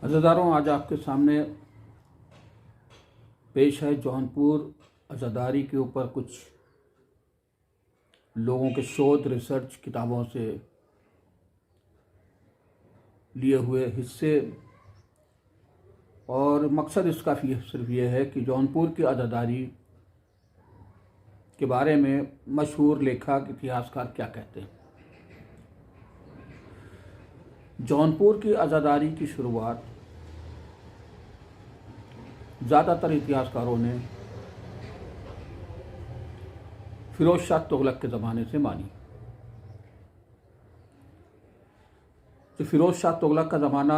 अज़ादारों, आज आपके सामने पेश है जौनपुर अज़ादारी के ऊपर कुछ लोगों के शोध रिसर्च किताबों से लिए हुए हिस्से। और मकसद इसका सिर्फ ये है कि जौनपुर की अज़ादारी के बारे में मशहूर लेखक इतिहासकार क्या कहते हैं। जौनपुर की अज़ादारी की शुरुआत ज़्यादातर इतिहासकारों ने फिरोज शाह तुगलक के ज़माने से मानी। तो फिरोज शाह तुगलक का ज़माना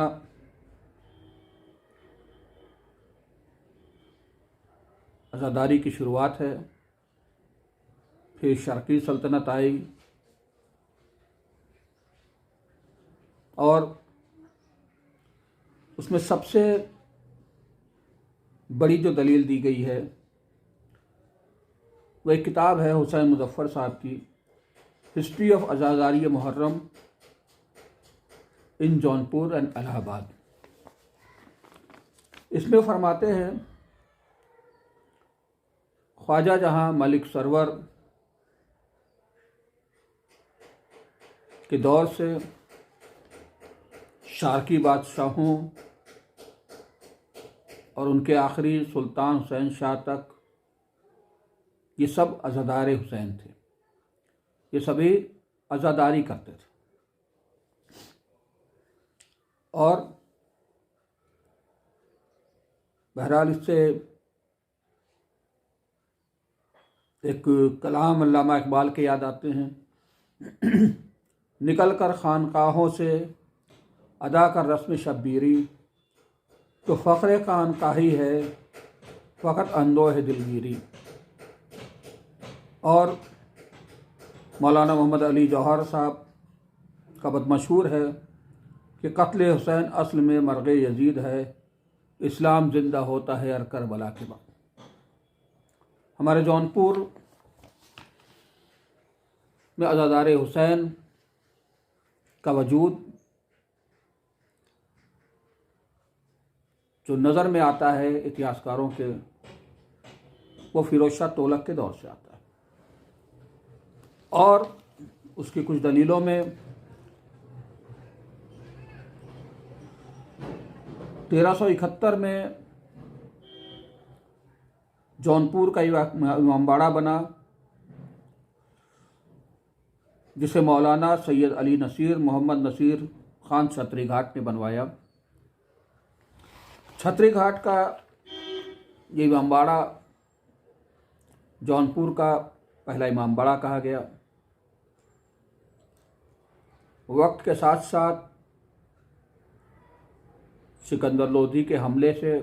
अज़ादारी की शुरुआत है। फिर शर्की सल्तनत आई और उसमें सबसे बड़ी जो दलील दी गई है वह एक किताब है हुसैन मुज़फ़्फ़र साहब की, history of Azadari Muharram in Jaunpur and Allahabad. इसमें फरमाते हैं ख्वाजा जहाँ मलिक सरवर के दौर से शारकी बादशाहों और उनके आखिरी सुल्तान हुसैन शाह तक ये सब अज़ादार हुसैन थे। ये सभी अज़ादारी करते थे और बहरहाल इससे एक कलाम अल्लामा इकबाल के याद आते हैं, निकल कर खानकाहों से अदा कर रस्म शब्बीरी, तो फ़ख्र खानकाही है फ़कत अंदोह दिलगीरी। और मौलाना मोहम्मद अली जौहर साहब का बहुत मशहूर है कि क़त्ल हुसैन असल में मर्ग यजीद है, इस्लाम ज़िंदा होता है अर करबला के बाद। हमारे जौनपुर में अज़ादार हुसैन का वजूद जो नज़र में आता है इतिहासकारों के, वो फिरोज शाह तुगलक के दौर से आता है। और उसकी कुछ दलीलों में 1371 में जौनपुर का इमामबाड़ा बना, जिसे मौलाना सैयद अली नसीर मोहम्मद नसीर खान छत्री घाट ने बनवाया। छत्री घाट का ये इमामबाड़ा जौनपुर का पहला इमामबाड़ा कहा गया। वक्त के साथ साथ सिकंदर लोधी के हमले से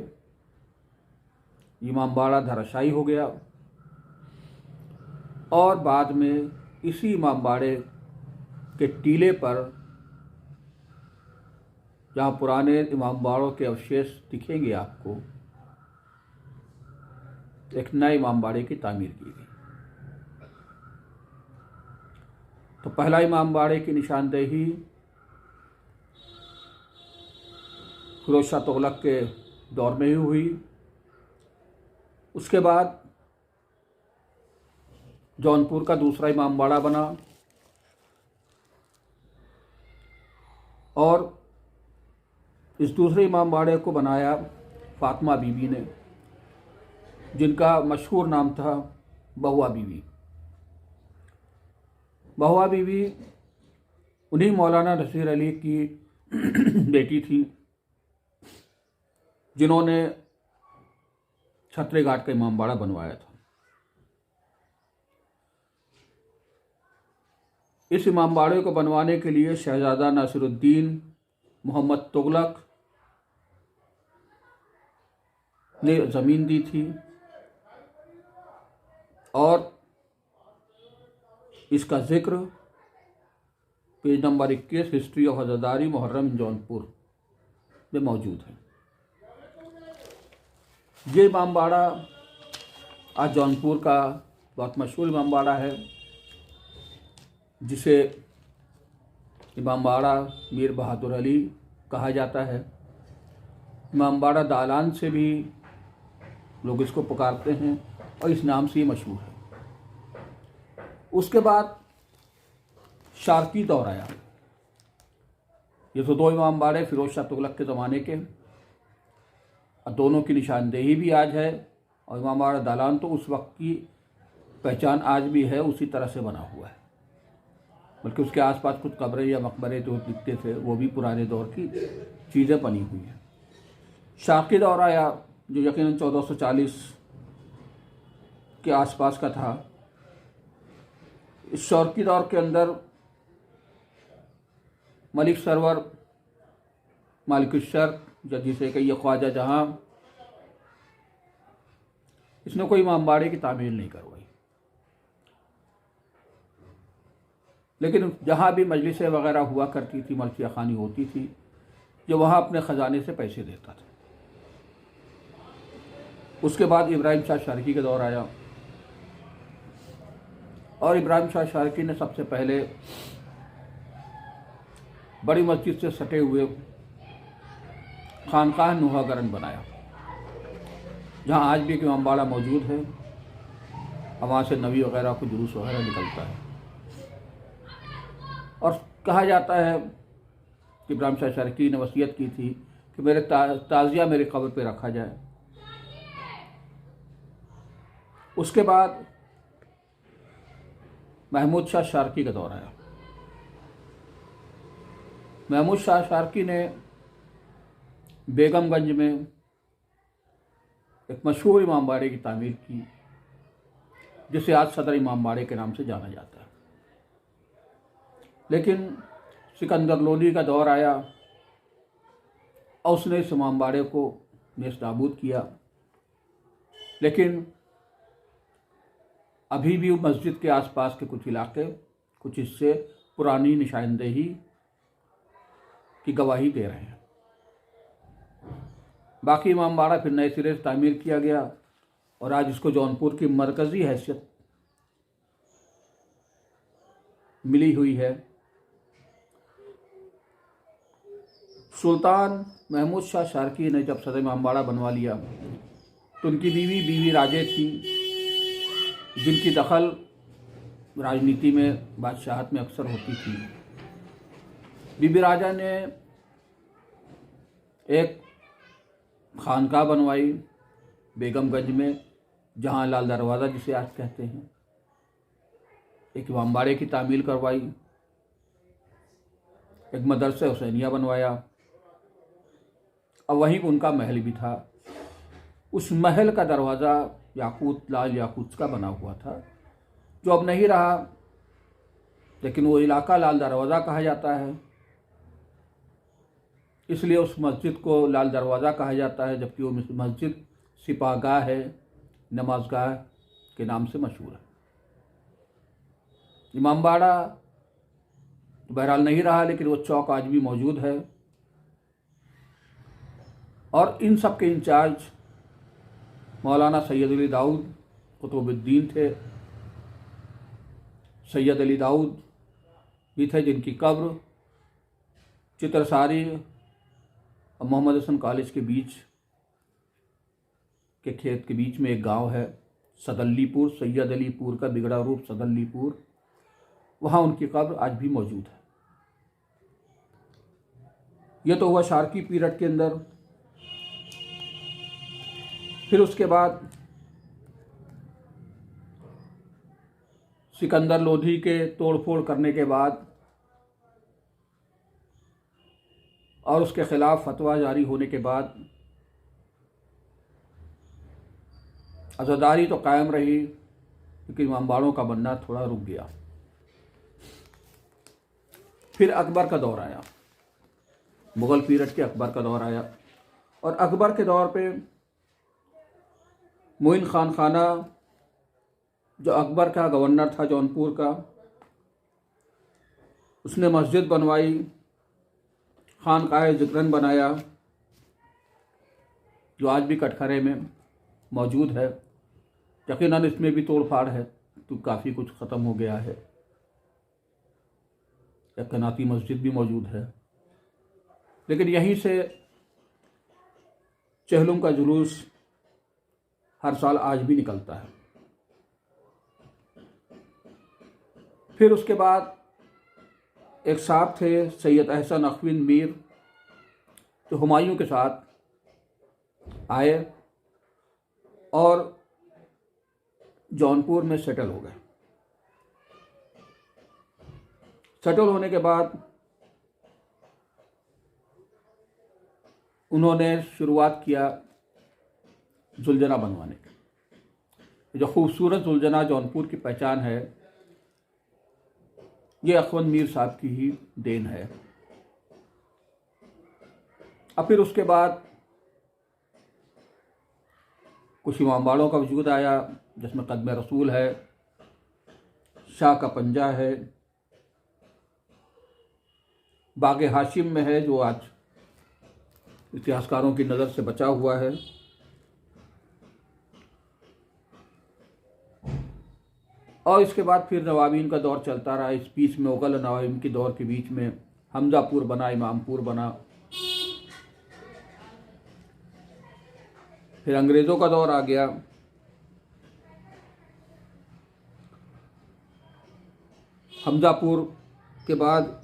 इमामबाड़ा धराशायी हो गया और बाद में इसी इमामबाड़े के टीले पर, जहाँ पुराने इमामबाड़ों के अवशेष दिखेंगे आपको, एक नए इमामबाड़े की तामीर की गई। तो पहला इमामबाड़े की निशानदेही फिरोज शाह तुगलक के दौर में ही हुई। उसके बाद जौनपुर का दूसरा इमामबाड़ा बना और इस दूसरे इमामबाड़े को बनाया फातिमा बीबी ने, जिनका मशहूर नाम था बहुआ बीबी। बहुआ बीबी उन्हीं मौलाना नसीर अली की बेटी थी जिन्होंने छत्री घाट का इमामबाड़ा बनवाया था। इस इमामबाड़े को बनवाने के लिए शहजादा नासिरुद्दीन मोहम्मद तुगलक ने ज़मीन दी थी और इसका जिक्र page number 21 history of Azadari Muharram in Jaunpur में मौजूद है। ये इमामबाड़ा आज जौनपुर का बहुत मशहूर इमामबाड़ा है, जिसे इमामबाड़ा मीर बहादुर अली कहा जाता है। इमामबाड़ा दालान से भी लोग इसको पुकारते हैं और इस नाम से ही मशहूर है। उसके बाद शारकी दौर आया। ये तो दो इमामबाड़े फिरोज शाह तुगलक के ज़माने के, और दोनों की निशानदेही भी आज है। और इमामबाड़ा दालान तो उस वक्त की पहचान आज भी है, उसी तरह से बना हुआ है। बल्कि उसके आसपास कुछ कब्रें या मकबरे जो दिखते थे वो भी पुराने दौर की चीज़ें बनी हुई हैं। शारकी दौर आया जो यकीनन 1440 के आसपास का था। इस शारकी दौर के अंदर मलिक सरवर मालिकुश्शर्क, या जिसे कहिए ख्वाजा जहाँ, इसने कोई इमामबाड़े की तामीर नहीं करवाई। लेकिन जहाँ भी मजलिसें वगैरह हुआ करती थी, मलकिया खानी होती थी, जो वहाँ अपने ख़जाने से पैसे देता था। उसके बाद इब्राहिम शाह शारकी का दौर आया और इब्राहिम शाह शारकी ने सबसे पहले बड़ी मस्जिद से सटे हुए खानकाह नुहागरन बनाया, जहाँ आज भी एक इमामबाड़ा मौजूद है और वहाँ से नबी वगैरह को जुलूस वगैरह निकलता है। और कहा जाता है कि इब्राहिम शाह शारकी ने वसीयत की थी कि मेरे ताज़िया मेरी कब्र पे रखा जाए। उसके बाद महमूद शाह शारकी का दौर आया। महमूद शाह शारकी ने बेगमगंज में एक मशहूर इमामबाड़े की तामीर की, जिसे आज सदर इमामबाड़े के नाम से जाना जाता है। लेकिन सिकंदर लोदी का दौर आया और उसने इस इमामबाड़े को नेस्त नाबूद किया। लेकिन अभी भी मस्जिद के आसपास के कुछ इलाके, कुछ हिस्से पुरानी निशानदेही की गवाही दे रहे हैं। बाकी इमामबाड़ा फिर नए सिरे से तामीर किया गया और आज इसको जौनपुर की मरकज़ी हैसियत मिली हुई है। सुल्तान महमूद शाह शारकी ने जब सदर इमामबाड़ा बनवा लिया तो उनकी बीवी राजे थी, जिनकी दखल राजनीति में, बादशाहत में अक्सर होती थी। बीबी राजा ने एक खानका बनवाई बेगमगंज में, जहाँ लाल दरवाज़ा जिसे आज कहते हैं। एक इमामबाड़े की तामील करवाई, एक मदरसा हुसैनिया बनवाया और वहीं उनका महल भी था। उस महल का दरवाज़ा लाल याकूत का बना हुआ था, जो अब नहीं रहा, लेकिन वो इलाका लाल दरवाज़ा कहा जाता है, इसलिए उस मस्जिद को लाल दरवाज़ा कहा जाता है। जबकि वो मस्जिद सिपाहगाह है, नमाजगाह के नाम से मशहूर है। इमामबाड़ा बहरहाल नहीं रहा, लेकिन वो चौक आज भी मौजूद है। और इन सब के इंचार्ज मौलाना सैयद अली दाऊद कुतुबुद्दीन थे। सैयद अली दाऊद भी थे, जिनकी कब्र चित्रसारी और मोहम्मद हसन कॉलेज के बीच के खेत के बीच में एक गांव है सदल्लीपुर, सैयद अलीपुर का बिगड़ा रूप सदल्लीपुर, वहाँ उनकी कब्र आज भी मौजूद है। यह तो हुआ शारकी पीरियड के अंदर। फिर उसके बाद सिकंदर लोधी के तोड़फोड़ करने के बाद और उसके खिलाफ फतवा जारी होने के बाद आज़ादारी तो कायम रही, लेकिन इमामबाड़ों का बनना थोड़ा रुक गया। फिर अकबर का दौर आया, मुग़ल पीरियड के अकबर का दौर आया। और अकबर के दौर पे मोइन खान खाना, जो अकबर का गवर्नर था जौनपुर का, उसने मस्जिद बनवाई, खानकाह ज़िक्रन बनाया, जो आज भी कटघरे में मौजूद है। यकीनन इसमें भी तोड़ फाड़ है, तो काफ़ी कुछ ख़त्म हो गया है। एक कनाती मस्जिद भी मौजूद है। लेकिन यहीं से चहलुम का जुलूस हर साल आज भी निकलता है। फिर उसके बाद एक साहब थे सैयद अहसन अख्विंद मीर, जो हुमायूं के साथ आए और जौनपुर में सेटल हो गए। सेटल होने के बाद उन्होंने शुरुआत किया जुलझना बनवाने की। जो खूबसूरत जुलझना जौनपुर की पहचान है, ये अख्वंद मीर साहब की ही देन है। अब फिर उसके बाद कुछ इमामबाड़ों का वजूद आया, जिसमें कदम रसूल है, शाह का पंजा है, बागे हाशिम में है, जो आज इतिहासकारों की नज़र से बचा हुआ है। और इसके बाद फिर नवाबीन का दौर चलता रहा। इस बीच में मुगल और नवाबीन के दौर के बीच में हमजापुर बना, इमामपुर बना। फिर अंग्रेज़ों का दौर आ गया। हमजापुर के बाद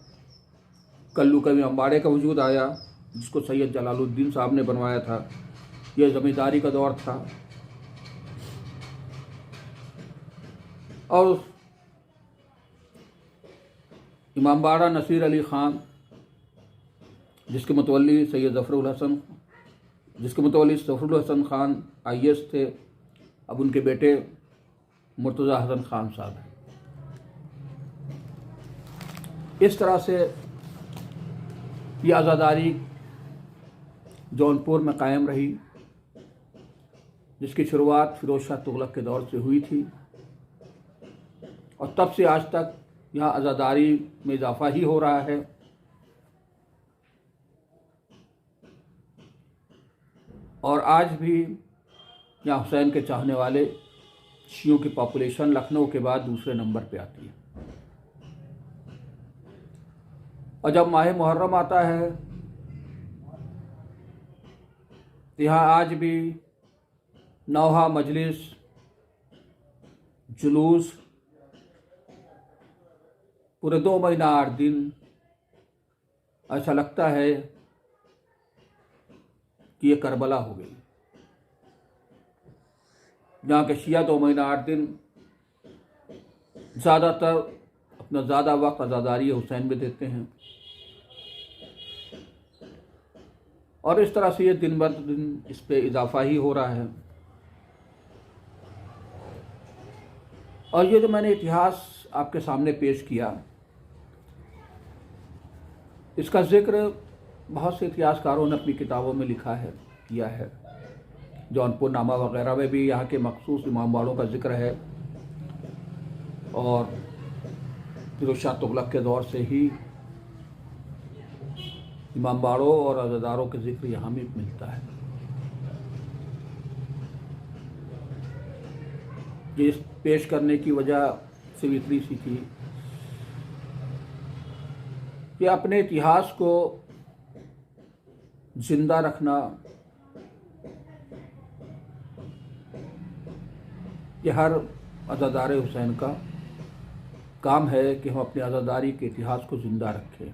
कल्लू कवी अम्बाड़े का वजूद आया, जिसको सैयद जलालुद्दीन साहब ने बनवाया था। यह ज़मींदारी का दौर था। और इमामबाड़ा नसीर अली ख़ान, जिसके मुतवल्ली सैयद ज़फ़रुल हसन ख़ान IAS थे, अब उनके बेटे मुर्तज़ा हसन ख़ान साहब हैं। इस तरह से ये आज़ादारी जौनपुर में कायम रही, जिसकी शुरुआत फ़िरोज़ शाह तुगलक के दौर से हुई थी और तब से आज तक यहाँ आज़ादारी में इजाफ़ा ही हो रहा है। और आज भी यहाँ हुसैन के चाहने वाले शियों की पॉपुलेशन लखनऊ के बाद दूसरे नंबर पे आती है। और जब माह मुहर्रम आता है, यहाँ आज भी नौहा, मजलिस, जुलूस, पूरे 2 महीना 8 दिन ऐसा लगता है कि ये करबला हो गई। जहाँ के शिया 2 महीना 8 दिन ज़्यादातर अपना ज़्यादा वक्त आज़ादारी हुसैन में देते हैं। और इस तरह से ये दिन ब दिन इस पे इजाफ़ा ही हो रहा है। और ये जो मैंने इतिहास आपके सामने पेश किया, इसका ज़िक्र बहुत से इतिहासकारों ने अपनी किताबों में लिखा है, किया है। जौनपुर नामा वगैरह में भी यहाँ के मखसूस इमामबाड़ों का ज़िक्र है। और फ़िरोज़ शाह तुगलक के दौर से ही इमामबाड़ों और अज़ादारों के ज़िक्र यहाँ भी मिलता है। ये पेश करने की वजह सिर्फ इतनी सी थी कि अपने इतिहास को जिंदा रखना, ये हर अज़ादार हुसैन का काम है कि हम अपने आज़ादारी के इतिहास को ज़िंदा रखें।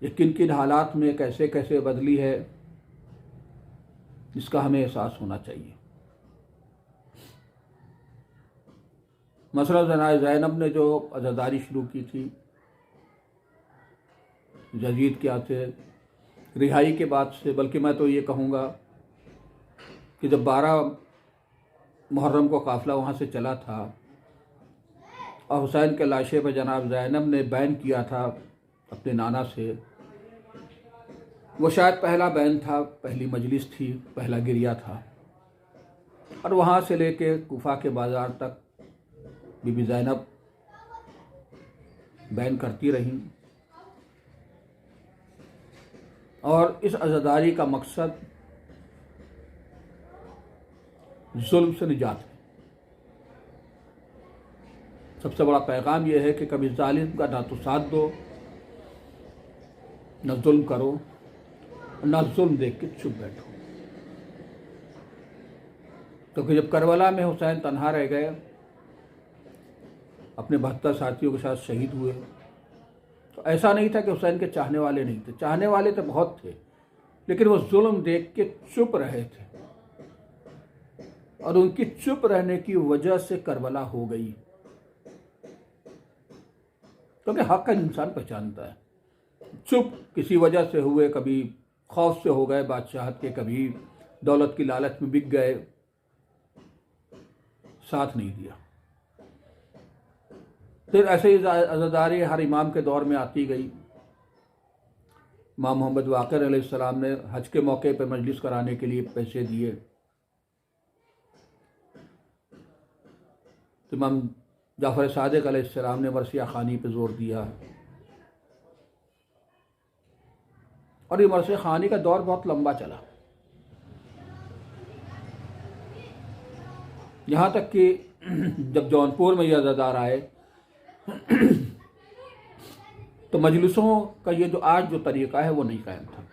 ये किन किन हालात में कैसे कैसे बदली है, इसका हमें एहसास होना चाहिए। मसला ज़नाए ज़ैनब ने जो आज़ादारी शुरू की थी यजीद के हाथ से रिहाई के बाद से, बल्कि मैं तो ये कहूँगा कि जब 12 मुहर्रम को काफ़िला वहाँ से चला था और हुसैन के लाशे पर जनाब ज़ैनब ने बैन किया था अपने नाना से, वो शायद पहला बैन था, पहली मजलिस थी, पहला गिरिया था। और वहाँ से लेके कूफा के बाज़ार तक बीबी ज़ैनब बैन करती रहीं। और इस आज़ादारी का मकसद जुल्म से निजात है। सबसे बड़ा पैगाम यह है कि कभी जालिम का ना तो साथ दो, न जुल्म करो, ना जुल्म देख के चुप बैठो। क्योंकि जब करबला में हुसैन तन्हा रह गए, अपने 72 साथियों के साथ शहीद हुए, तो ऐसा नहीं था कि हुसैन के चाहने वाले नहीं थे, चाहने वाले तो बहुत थे, लेकिन वो जुल्म देख के चुप रहे थे और उनकी चुप रहने की वजह से करबला हो गई। क्योंकि हक का इंसान पहचानता है। चुप किसी वजह से हुए, कभी खौफ से हो गए बादशाहत के, कभी दौलत की लालच में बिक गए, साथ नहीं दिया। फिर ऐसे ही अज़ादारी हर इमाम के दौर में आती गई। इमाम मोहम्मद बाक़िर अलैहिस्सलाम ने हज के मौके पर मजलिस कराने के लिए पैसे दिए, तो इमाम जाफ़र सादिक अलैहिस्सलाम ने मरसिया खानी पे जोर दिया। और ये मरसिया खानी का दौर बहुत लंबा चला, यहाँ तक कि जब जौनपुर में ये अज़ादार आए तो मजलिसों का ये जो आज जो तरीक़ा है वो नहीं कायम था।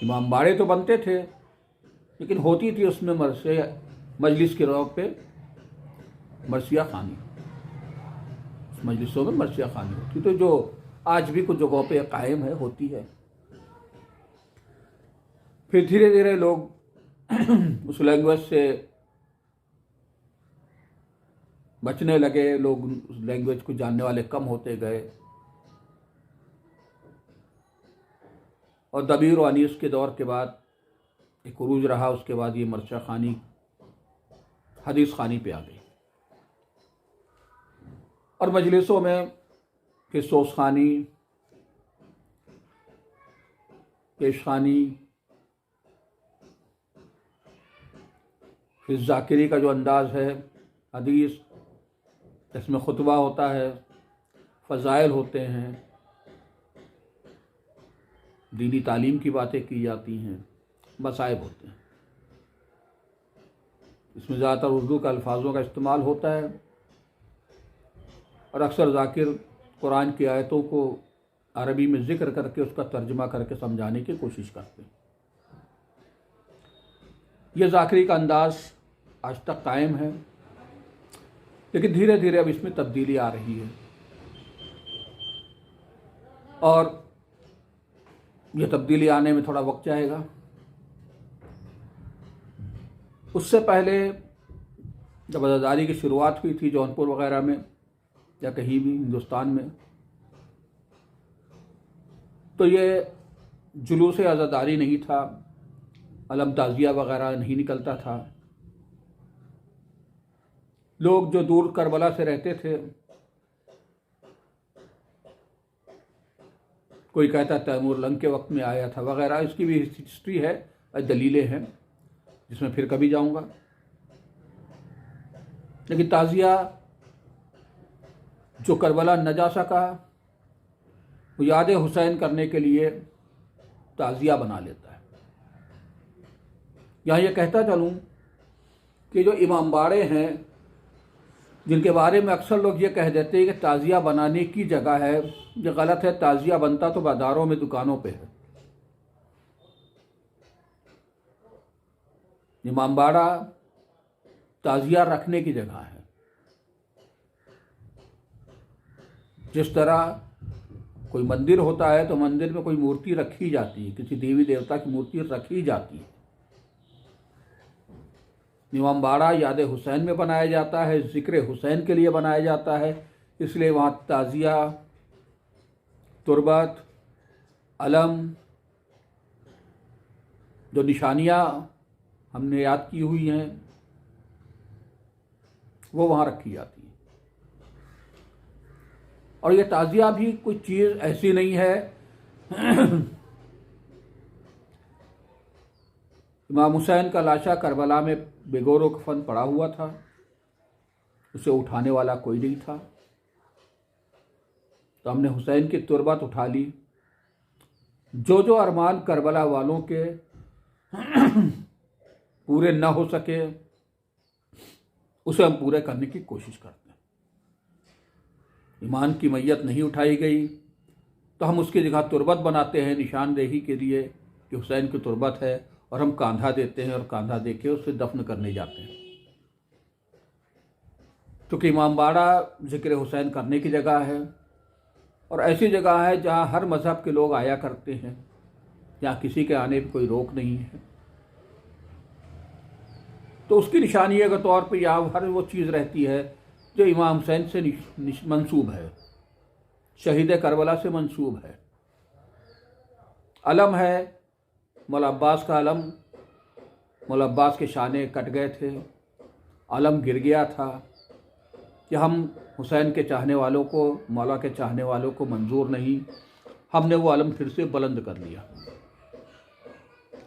इमाम बाड़े तो बनते थे, लेकिन होती थी उसमें मजलिस के रौब पे मरसिया खानी, मजलिसों में मरसिया खानी होती, तो जो आज भी कुछ जगहों पे कायम है, होती है। फिर धीरे धीरे लोग उस लैंग्वेज से बचने लगे, लोग उस लैंग्वेज को जानने वाले कम होते गए, और दबीर व अनीस के दौर के बाद एक उरूज रहा। उसके बाद ये मरसिया खानी हदीस खानी पे आ गई, और मजलिसों में फिर सोस खानी, पेश खानी, फिर ज़ाकिरी का जो अंदाज़ है हदीस, इसमें खुतबा होता है, फ़ज़ाइल होते हैं, दीनी तालीम की बातें की जाती हैं, मसाइब होते हैं। इसमें ज़्यादातर उर्दू का अल्फाजों का इस्तेमाल होता है, और अक्सर ज़ाकिर कुरान की आयतों को अरबी में ज़िक्र करके उसका तर्जुमा करके समझाने की कोशिश करते हैं। यह ज़ाकिरी का अंदाज़ आज तक कायम है, लेकिन धीरे धीरे अब इसमें तब्दीली आ रही है, और यह तब्दीली आने में थोड़ा वक्त जाएगा। उससे पहले जब आज़ादारी की शुरुआत हुई थी जौनपुर वगैरह में या कहीं भी हिंदुस्तान में, तो ये जुलूस आज़ादारी नहीं था, अलम ताज़िया वगैरह नहीं निकलता था। लोग जो दूर करबला से रहते थे, कोई कहता तैमूर लंग के वक्त में आया था वगैरह, इसकी भी हिस्ट्री है, दलीलें हैं, जिसमें फिर कभी जाऊंगा। लेकिन ताज़िया जो करबला न जा सका, वो याद हुसैन करने के लिए ताज़िया बना लेता है। यहाँ ये कहता चलूँ कि जो इमाम बाड़े हैं, जिनके बारे में अक्सर लोग ये कह देते हैं कि ताज़िया बनाने की जगह है, ये गलत है। ताज़िया बनता तो बाज़ारों में, दुकानों पे है। इमाम बाड़ा ताज़िया रखने की जगह है। जिस तरह कोई मंदिर होता है तो मंदिर में कोई मूर्ति रखी जाती है, किसी देवी देवता की मूर्ति रखी जाती है। इमाम बाड़ा याद हुसैन में बनाया जाता है, ज़िक्र हुसैन के लिए बनाया जाता है, इसलिए वहाँ ताज़िया, तुरबत, अलम, जो निशानियाँ हमने याद की हुई हैं, वो वहाँ रखी जाती है। और ये ताज़िया भी कोई चीज़ ऐसी नहीं है इमाम हुसैन का लाशा करबला में बेगोरो कफन पड़ा हुआ था, उसे उठाने वाला कोई नहीं था, तो हमने हुसैन की तुरबत उठा ली। जो जो अरमान करबला वालों के पूरे न हो सके, उसे हम पूरे करने की कोशिश करते हैं। ईमान की मैयत नहीं उठाई गई तो हम उसकी जगह तुरबत बनाते हैं निशानदेही के लिए कि हुसैन की तुरबत है और हम कांधा देते हैं और कांधा दे के उसे दफन करने जाते हैं। क्योंकि इमामबाड़ा ज़िक्र हुसैन करने की जगह है और ऐसी जगह है जहाँ हर मज़हब के लोग आया करते हैं, जहाँ किसी के आने पर कोई रोक नहीं है। तो उसकी निशानी के तौर पर यहाँ हर वो चीज़ रहती है जो इमाम हुसैन से मंसूब है, शहीद करबला से मंसूब है। अलम है मौला अब्बास का अलम, मौला अब्बास के शाने कट गए थे, अलम गिर गया था कि हम हुसैन के चाहने वालों को, मौला के चाहने वालों को मंजूर नहीं। हमने वो अलम फिर से बुलंद कर लिया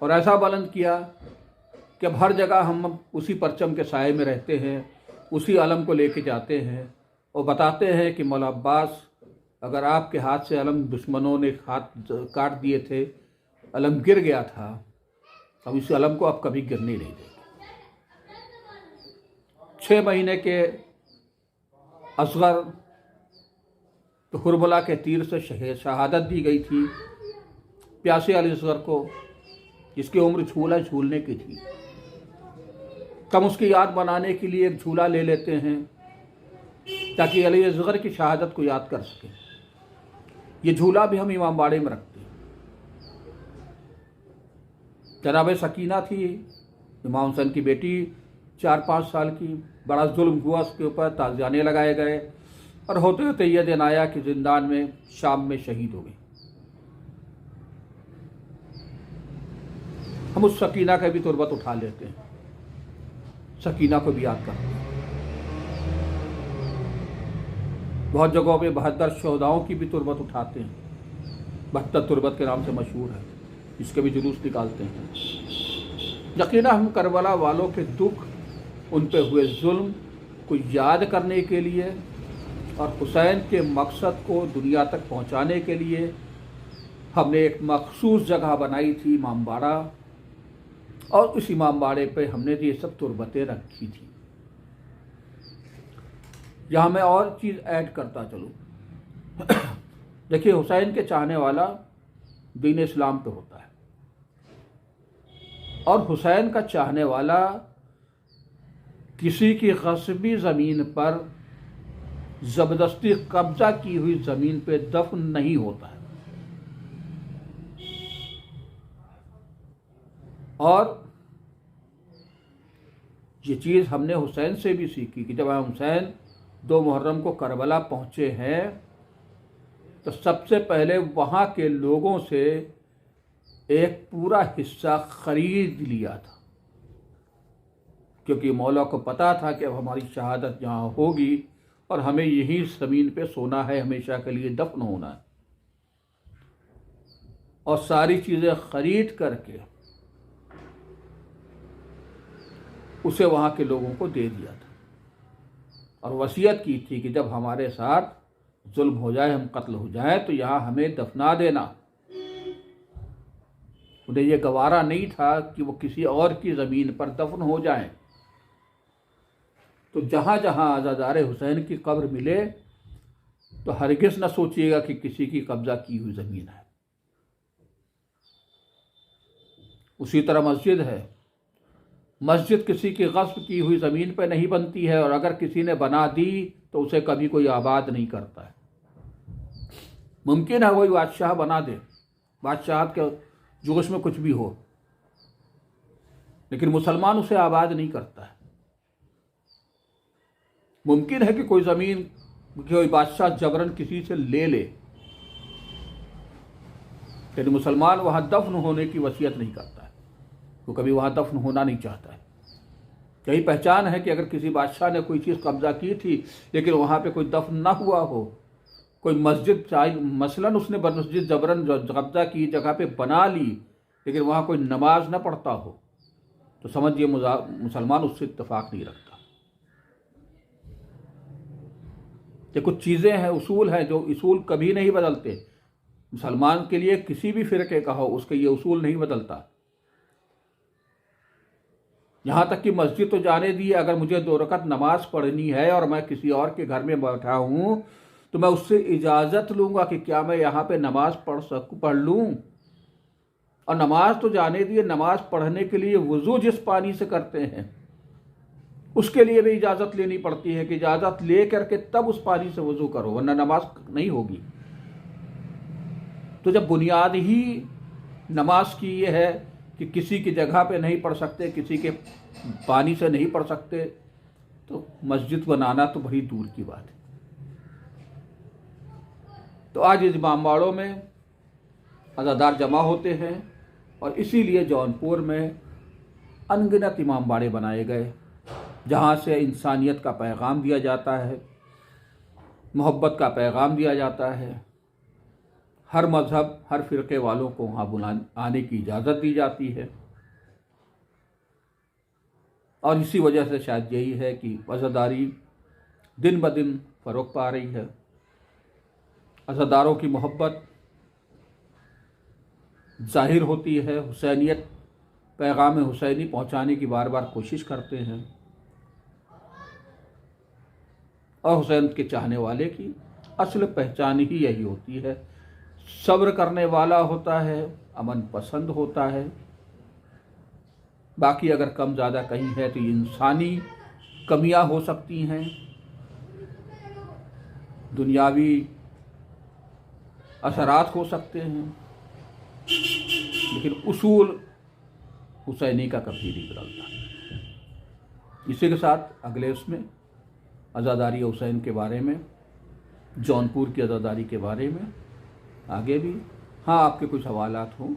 और ऐसा बुलंद किया कि अब हर जगह हम उसी परचम के साए में रहते हैं, उसी अलम को लेके जाते हैं और बताते हैं कि मौला अब्बास, अगर आपके हाथ से अलम दुश्मनों ने हाथ काट दिए थे, अलम गिर गया था, अब इस अलम को अब कभी गिरने नहीं देंगे। 6 महीने के असगर तो कुरबला के तीर से शहादत दी गई थी प्यासे अली असगर को, जिसकी उम्र झूला झूलने की थी। हम उसकी याद बनाने के लिए एक झूला ले लेते हैं ताकि अली असगर की शहादत को याद कर सकें। ये झूला भी हम इमामबाड़े में रखते हैं। जनाब सकीना थी इमाम हुसैन की बेटी, 4-5 साल की। बड़ा जुल्म हुआ उसके ऊपर, ताज़ियाने लगाए गए और होते होते यह दिन आया कि जिंदान में शाम में शहीद हो गई। हम उस सकीना का भी तुरबत उठा लेते हैं, सकीना को भी याद करते हैं। बहुत जगहों पे 72 शहदाओं की भी तुरबत उठाते हैं, 72 तुरबत के नाम से मशहूर है, इसके भी जुलूस निकालते हैं। यकीनन हम करबला वालों के दुख, उन पे हुए जुल्म को याद करने के लिए और हुसैन के मकसद को दुनिया तक पहुंचाने के लिए हमने एक मखसूस जगह बनाई थी इमामबाड़ा, और उस इमामबाड़े पे हमने ये सब तुरबतें रखी थी। यहाँ मैं और चीज़ ऐड करता चलूँ। देखिए, हुसैन के चाहने वाला दीन इस्लाम पे होता है और हुसैन का चाहने वाला किसी की ग़स्बी ज़मीन पर ज़बरदस्ती कब्जा की हुई ज़मीन पे दफन नहीं होता है। और ये चीज़ हमने हुसैन से भी सीखी कि जब हम हुसैन 2 मुहर्रम को करबला पहुँचे हैं तो सबसे पहले वहाँ के लोगों से एक पूरा हिस्सा खरीद लिया था, क्योंकि मौला को पता था कि अब हमारी शहादत यहाँ होगी और हमें यही ज़मीन पे सोना है, हमेशा के लिए दफन होना है। और सारी चीज़ें खरीद करके उसे वहाँ के लोगों को दे दिया था और वसीयत की थी कि जब हमारे साथ जुल्म हो जाए, हम कत्ल हो जाए, तो यहाँ हमें दफना देना। उन्हें यह गवारा नहीं था कि वो किसी और की ज़मीन पर दफन हो जाएं। तो जहाँ जहाँ आज़ादार हुसैन की कब्र मिले तो हरगिज़ न सोचिएगा कि किसी की कब्ज़ा की हुई ज़मीन है। उसी तरह मस्जिद है, मस्जिद किसी की ग़स्ब की हुई ज़मीन पर नहीं बनती है, और अगर किसी ने बना दी तो उसे कभी कोई आबाद नहीं करता है। मुमकिन है वही बादशाह बना दे, बादशाहत के जोश में कुछ भी हो, लेकिन मुसलमान उसे आबाद नहीं करता है। मुमकिन है कि कोई ज़मीन कोई बादशाह जबरन किसी से ले ले, लेकिन मुसलमान वहाँ दफन होने की वसीयत नहीं करता है, वो कभी वहाँ दफन होना नहीं चाहता है। यही पहचान है कि अगर किसी बादशाह ने कोई चीज़ कब्जा की थी लेकिन वहाँ पे कोई दफन ना हुआ हो, कोई मस्जिद चाहे मसलन उसने मस्जिद जबरन कब्जा की जगह पे बना ली लेकिन वहाँ कोई नमाज ना पढ़ता हो, तो समझिए मुसलमान उससे इत्तेफाक नहीं रखता। ये कुछ चीज़ें हैं, उसूल हैं, जो उसूल कभी नहीं बदलते। मुसलमान के लिए किसी भी फ़िरके का हो, उसके ये उसूल नहीं बदलता। यहाँ तक कि मस्जिद तो जाने दिए, अगर मुझे 2 रकात नमाज पढ़नी है और मैं किसी और के घर में बैठा हूँ तो मैं उससे इजाज़त लूँगा कि क्या मैं यहाँ पे नमाज पढ़ लूँ। और नमाज तो जाने दिए, नमाज पढ़ने के लिए वुज़ू जिस पानी से करते हैं उसके लिए भी इजाज़त लेनी पड़ती है कि इजाज़त ले करके तब उस पानी से वुज़ू करो, वरना नमाज नहीं होगी। तो जब बुनियाद ही नमाज की ये है कि किसी की जगह पे नहीं पढ़ सकते, किसी के पानी से नहीं पढ़ सकते, तो मस्जिद बनाना तो बड़ी दूर की बात है। तो आज इस इमामबाड़ों में अज़ादार जमा होते हैं और इसीलिए जौनपुर में अनगिनत इमामबाड़े बनाए गए, जहाँ से इंसानियत का पैगाम दिया जाता है, मोहब्बत का पैगाम दिया जाता है। हर मज़हब, हर फ़िरक़े वालों को वहाँ आने की इजाज़त दी जाती है। और इसी वजह से शायद यही है कि अज़ादारी दिन ब दिन फ़रोग़ पा रही है। अज़ादारों की मोहब्बत ज़ाहिर होती है, हुसैनियत पैगाम हुसैनी पहुँचाने की बार बार कोशिश करते हैं। और हुसैन के चाहने वाले की असल पहचान ही यही होती है, सब्र करने वाला होता है, अमन पसंद होता है। बाकी अगर कम ज़्यादा कहीं है तो इंसानी कमियां हो सकती हैं, दुनियावी असरात हो सकते हैं, लेकिन उसूल हुसैनी का कभी नहीं बदलता। इसी के साथ अगले उसमें अज़ादारी हुसैन के बारे में, जौनपुर की अज़ादारी के बारे में आगे भी आपके कुछ सवालात हों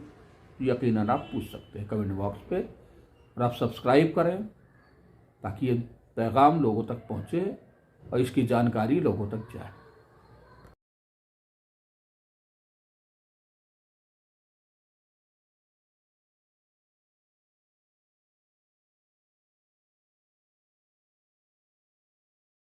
यकीनन आप पूछ सकते हैं कमेंट बॉक्स पे। और आप सब्सक्राइब करें ताकि ये पैगाम लोगों तक पहुँचे और इसकी जानकारी लोगों तक जाए।